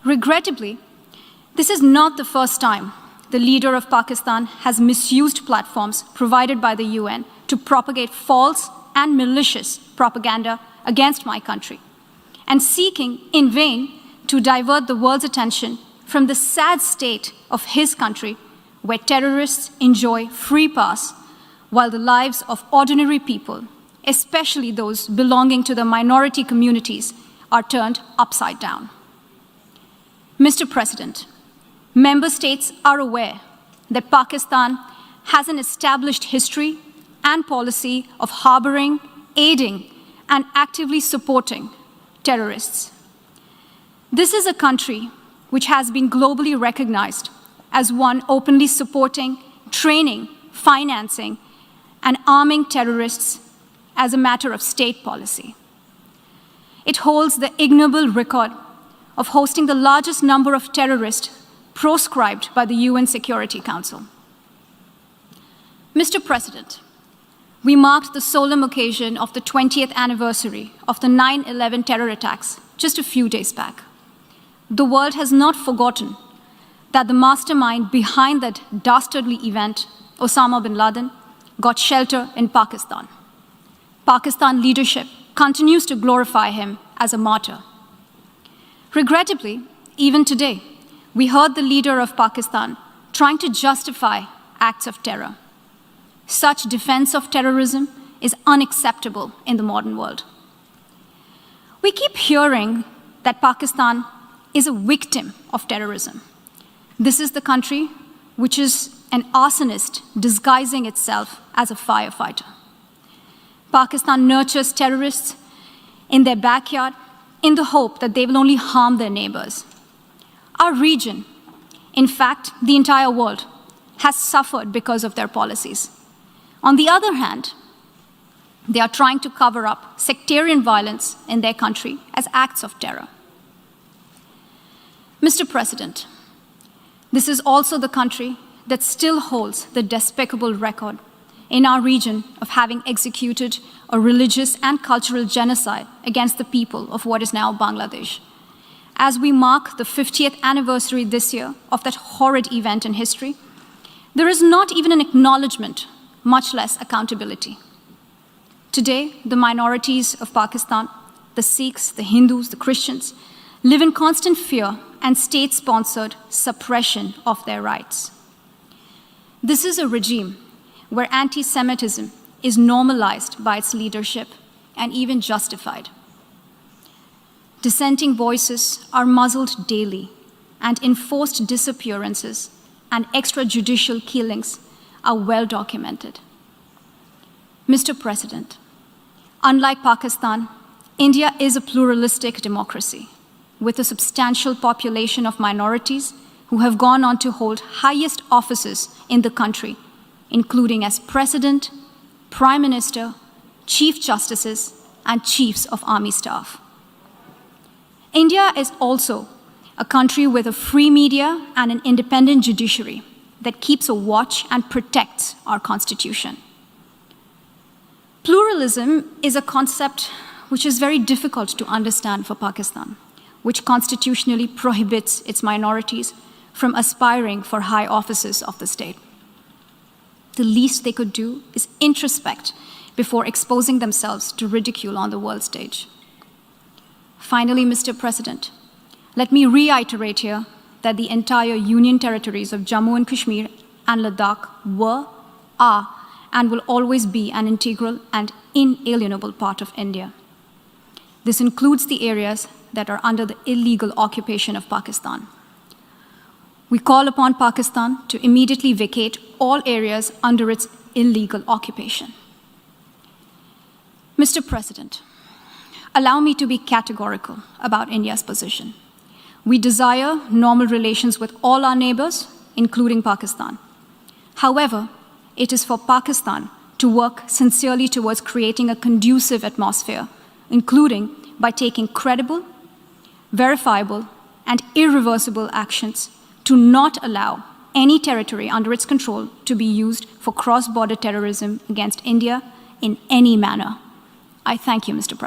Regrettably, this is not the first time the leader of Pakistan has misused platforms provided by the UN to propagate false and malicious propaganda against my country, and seeking in vain to divert the world's attention from the sad state of his country, where terrorists enjoy free pass while the lives of ordinary people, especially those belonging to the minority communities, are turned upside down. Mr. President, member states are aware that Pakistan has an established history and policy of harboring, aiding, and actively supporting terrorists. This is a country which has been globally recognized as one openly supporting, training, financing, and arming terrorists as a matter of state policy. It holds the ignoble record of hosting the largest number of terrorists proscribed by the UN Security Council. Mr. President, we marked the solemn occasion of the 20th anniversary of the 9/11 terror attacks just a few days back. The world has not forgotten that the mastermind behind that dastardly event, Osama bin Laden, got shelter in Pakistan. Pakistan leadership continues to glorify him as a martyr. Regrettably, even today, we heard the leader of Pakistan trying to justify acts of terror. Such defense of terrorism is unacceptable in the modern world. We keep hearing that Pakistan is a victim of terrorism. This is the country which is an arsonist disguising itself as a firefighter. Pakistan nurtures terrorists in their backyard in the hope that they will only harm their neighbors. Our region, in fact, the entire world, has suffered because of their policies. On the other hand, they are trying to cover up sectarian violence in their country as acts of terror. Mr. President, this is also the country that still holds the despicable record in our region of having executed a religious and cultural genocide against the people of what is now Bangladesh. As we mark the 50th anniversary this year of that horrid event in history, there is not even an acknowledgement, much less accountability. Today, the minorities of Pakistan, the Sikhs, the Hindus, the Christians, live in constant fear and state-sponsored suppression of their rights. This is a regime where anti-Semitism is normalized by its leadership and even justified. Dissenting voices are muzzled daily, and enforced disappearances and extrajudicial killings are well documented. Mr. President, unlike Pakistan, India is a pluralistic democracy with a substantial population of minorities who have gone on to hold highest offices in the country, including as President, Prime Minister, Chief Justices, and Chiefs of Army Staff. India is also a country with a free media and an independent judiciary that keeps a watch and protects our Constitution. Pluralism is a concept which is very difficult to understand for Pakistan, which constitutionally prohibits its minorities from aspiring for high offices of the state. The least they could do is introspect before exposing themselves to ridicule on the world stage. Finally, Mr. President, let me reiterate here that the entire Union territories of Jammu and Kashmir and Ladakh were, are, and will always be an integral and inalienable part of India. This includes the areas that are under the illegal occupation of Pakistan. We call upon Pakistan to immediately vacate all areas under its illegal occupation. Mr. President, allow me to be categorical about India's position. We desire normal relations with all our neighbors, including Pakistan. However, it is for Pakistan to work sincerely towards creating a conducive atmosphere, including by taking credible, verifiable, and irreversible actions to not allow any territory under its control to be used for cross-border terrorism against India in any manner. I thank you, Mr. President.